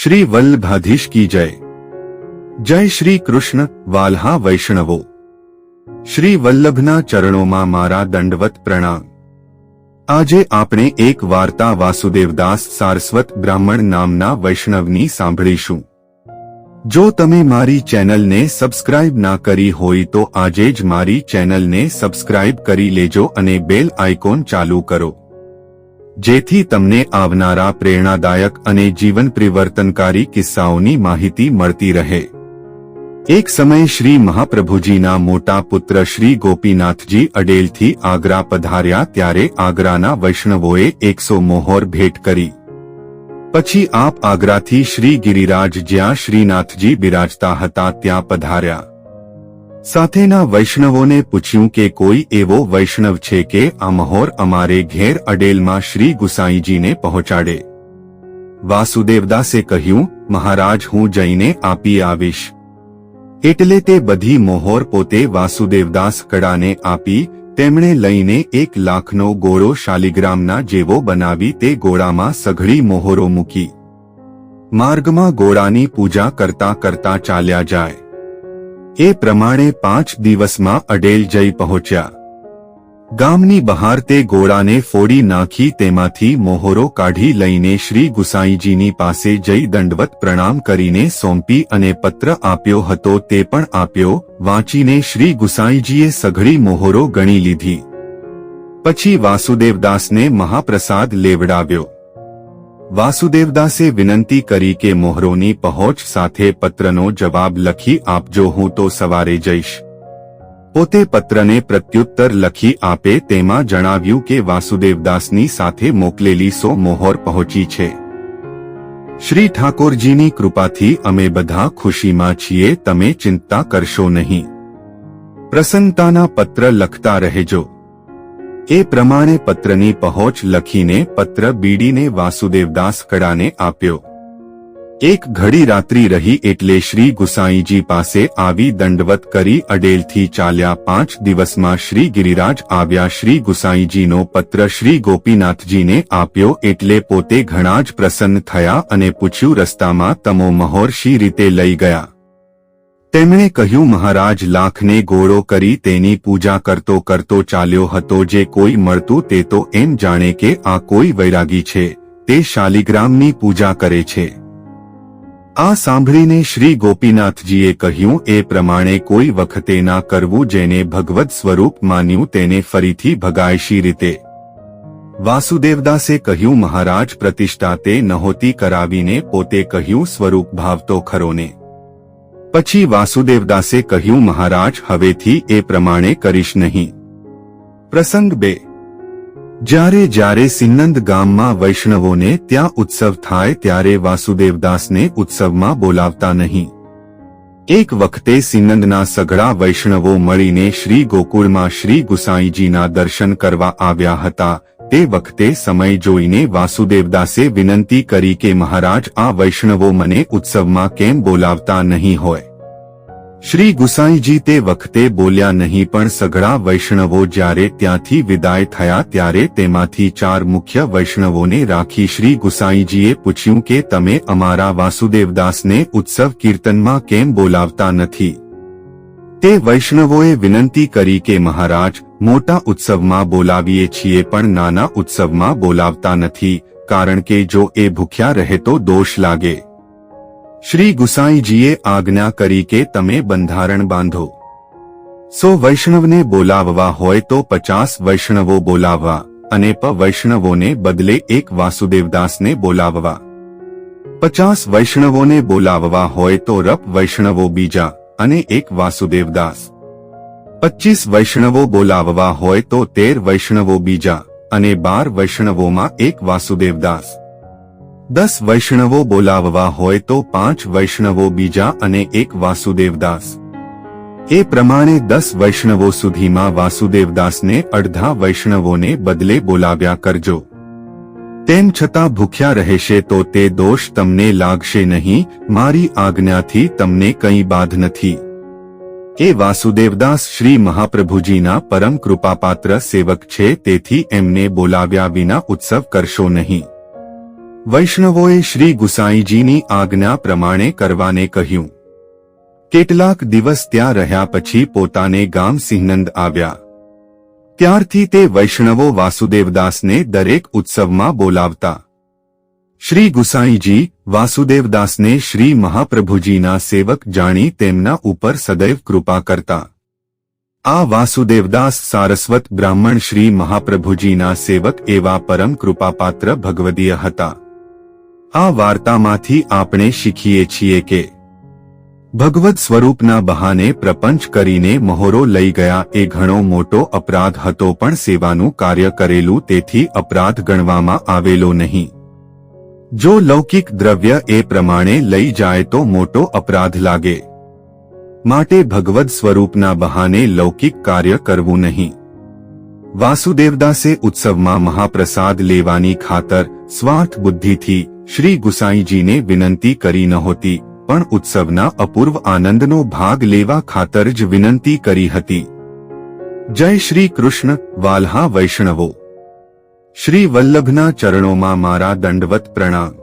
श्री वल्लभाधीश की जय। जय श्री कृष्ण वाल्हा वैष्णवो। श्री वल्लभना चरणों मारा दंडवत प्रणाम। आजे आपणे एक वार्ता वासुदेवदास सारस्वत ब्राह्मण नामना वैष्णवनी सांभळीशुं। जो तमे मारी चेनल ने सब्सक्राइब ना करी होय तो आजे ज मारी चेनल ने सब्सक्राइब करी लेजो अने बेल आइकोन चालू करो, जेथी तमने आवनारा प्रेरणादायक अने जीवन परिवर्तनकारी किस्साओनी माहिती मळती रहे। एक समय श्री महाप्रभुजीना मोटा पुत्र श्री गोपीनाथजी अडेलथी आग्रा पधार्या त्यारे आग्राना वैष्णवोए 100 मोहर भेट करी। पछी आप आग्राथी श्री गिरिराज ज्यां श्रीनाथजी बिराजता हता त्यां पधार्या। સાથેના વૈષ્ણવોને પૂછ્યું કે કોઈ એવો વૈષ્ણવ છે કે આ મહોર અમારે ઘેર અડેલમાં શ્રી ગુસાઈજીને પહોંચાડે। વાસુદેવદાસે કહ્યું, મહારાજ હું જઈને આપી આવીશ। એટલે તે બધી મોહર પોતે વાસુદેવદાસ કડાને આપી તેમણે લઈને 1 લાખનો ગોળો શાલિગ્રામના જેવો બનાવી તે ગોળામાં સઘળી મોહરો મૂકી માર્ગમાં ગોળાની પૂજા કરતા કરતા ચાલ્યા જાય। એ પ્રમાણે 5 દિવસમાં અડેલ જઈ પહોંચ્યા। ગામની બહાર તે ગોળાને ફોડી નાખી તેમાંથી મોહરો કાઢી લઈને શ્રી ગુસાઈજીની પાસે જઈ દંડવત પ્રણામ કરીને સોંપી અને પત્ર આપ્યો હતો તે પણ આપ્યો। વાંચીને શ્રી ગુસાઈજીએ સઘળી મોહરો ગણી લીધી। પછી વાસુદેવદાસને મહાપ્રસાદ લેવડાવ્યો। વાસુદેવદાસે વિનંતી કરી કે મોહરોની પહોંચ સાથે પત્રનો જવાબ લખી આપજો, હું તો સવારે જઈશ। પોતે પત્રને પ્રત્યુત્તર લખી આપે તેમાં જણાવ્યું કે વાસુદેવદાસની સાથે મોકલેલી 100 મોહર પહોંચી છે। શ્રી ઠાકોરજીની કૃપાથી અમે બધા ખુશીમાં છીએ, તમે ચિંતા કરશો નહીં। પ્રસન્નતાના પત્ર લખતા રહેજો। એ પ્રમાણે પત્રની પહોંચ લખીને પત્ર બીડીને વાસુદેવદાસ કડાને આપ્યો। એક ઘડી રાત્રિ રહી એટલે શ્રી ગુસાઈજી પાસે આવી દંડવત કરી અડેલથી ચાલ્યા। 5 દિવસમાં શ્રી ગિરિરાજ આવ્યા। શ્રી ગુસાઈજીનો પત્ર શ્રી ગોપીનાથજીને આપ્યો એટલે પોતે ઘણા જ પ્રસન્ન થયા અને પૂછ્યું, રસ્તામાં તમો મહોર શી રીતે લઈ ગયા? તેમણે કહ્યું, મહારાજ લાખને ગોળો કરી તેની પૂજા કરતો કરતો ચાલ્યો હતો। જે કોઈ મળતું તે તો એમ જાણે કે આ કોઈ વૈરાગી છે, તે શાલિગ્રામની પૂજા કરે છે। આ સાંભળીને શ્રી ગોપીનાથજીએ કહ્યું, એ પ્રમાણે કોઈ વખતે ના કરવું। જેને ભગવદ સ્વરૂપ માન્યું તેને ફરીથી ભગાય શી રીતે? વાસુદેવદાસે કહ્યું, મહારાજ પ્રતિષ્ઠા તે નહોતી કરાવીને પોતે કહ્યું, સ્વરૂપ ભાવ તો ખરો ને? પછી વાસુદેવદાસે કહ્યું, મહારાજ હવેથી એ પ્રમાણે કરીશ નહીં। પ્રસંગ 2। જ્યારે જ્યારે સિન્નંદ ગામમાં વૈષ્ણવોને ત્યાં ઉત્સવ થાય ત્યારે વાસુદેવદાસને ઉત્સવમાં બોલાવતા નહીં। એક વખતે સિન્નંદના સઘળા વૈષ્ણવો મળીને શ્રી ગોકુળમાં શ્રી ગુસાઈજીના દર્શન કરવા આવ્યા હતા। તે વખતે સમય જોઈને વાસુદેવદાસે વિનંતી કરી કે મહારાજ આ વૈષ્ણવો મને ઉત્સવમાં કેમ બોલાવતા નહીં હોય? શ્રી ગુસાઈજી તે વખતે બોલ્યા નહીં, પણ સઘળા વૈષ્ણવો જ્યારે ત્યાંથી વિદાય થયા ત્યારે તેમાંથી 4 મુખ્ય વૈષ્ણવોને રાખી શ્રી ગુસાઈજીએ પૂછ્યું કે તમે અમારા વાસુદેવદાસને ઉત્સવ કીર્તનમાં કેમ બોલાવતા નથી? તે વૈષ્ણવોએ વિનંતી કરી કે મહારાજ મોટા ઉત્સવમાં બોલાવીએ છીએ પણ નાના ઉત્સવમાં બોલાવતા નથી, કારણ કે જો એ ભૂખ્યા રહે તો દોષ લાગે। શ્રી ગુસાઈજીએ આજ્ઞા કરી કે તમે બંધારણ બાંધો। 100 વૈષ્ણવને બોલાવવા હોય તો 50 વૈષ્ણવો બોલાવવા અને વૈષ્ણવોને બદલે 1 વાસુદેવદાસને બોલાવવા। 50 વૈષ્ણવોને બોલાવવા હોય તો રપ વૈષ્ણવો બીજા અને 1 વાસુદેવદાસ। 25 વૈષ્ણવો બોલાવવા હોય તો 13 વૈષ્ણવો બીજા અને 12 વૈષ્ણવોમાં 1 વાસુદેવદાસ। 10 વૈષ્ણવો બોલાવવા હોય તો 5 વૈષ્ણવો બીજા અને 1 વાસુદેવદાસ। એ પ્રમાણે 10 વૈષ્ણવો સુધીમાં વાસુદેવદાસને અડધા વૈષ્ણવોને બદલે બોલાવ્યા કરજો। તેમ છતાં ભૂખ્યા રહેશે તો તે દોષ તમને લાગશે નહીં। મારી આજ્ઞાથી તમને કંઈ બાધ નથી। એ વાસુદેવદાસ શ્રી મહાપ્રભુજીના પરમ કૃપાપાત્ર સેવક છે, તેથી એમને બોલાવ્યા વિના ઉત્સવ કરશો નહીં। વૈષ્ણવોએ શ્રી ગુસાઈજીની આજ્ઞા પ્રમાણે કરવાને કહ્યું. કેટલાક દિવસ ત્યાં રહ્યા પછી પોતાને ગામ સિંહનંદ આવ્યા. ત્યારથી તે વૈષ્ણવો વાસુદેવદાસને દરેક ઉત્સવમાં બોલાવતા. શ્રી ગુસાઈજી વાસુદેવદાસને શ્રી મહાપ્રભુજીના સેવક જાણી તેમના ઉપર સદૈવ કૃપા કરતા. આ વાસુદેવદાસ સારસ્વત બ્રાહ્મણ શ્રી મહાપ્રભુજીના સેવક એવા પરમ કૃપાપાત્ર ભગવદીય હતા. આ વાર્તામાંથી આપણે શીખીએ છીએ કે ભગવદ સ્વરૂપના બહાને પ્રપંચ કરીને મહોરો લઈ ગયા એ ઘણો મોટો અપરાધ હતો, પણ સેવાનું કાર્ય કરેલું તેથી અપરાધ ગણવામાં આવેલો નહીં. જો લૌકિક દ્રવ્ય એ પ્રમાણે લઈ જાય તો મોટો અપરાધ લાગે. માટે ભગવદ સ્વરૂપના બહાને લૌકિક કાર્ય કરવું નહીં. વાસુદેવદાસે ઉત્સવમાં મહાપ્રસાદ લેવાની ખાતર સ્વાર્થ બુદ્ધિથી શ્રી ગુસાઈજીને વિનંતી કરી નહોતી, પણ ઉત્સવના અપૂર્વ આનંદનો ભાગ લેવા ખાતર જ વિનંતી કરી હતી. જય શ્રી કૃષ્ણ. વાલ્હા વૈષ્ણવો, શ્રી વલ્લભના ચરણોમાં મારા દંડવત પ્રણામ.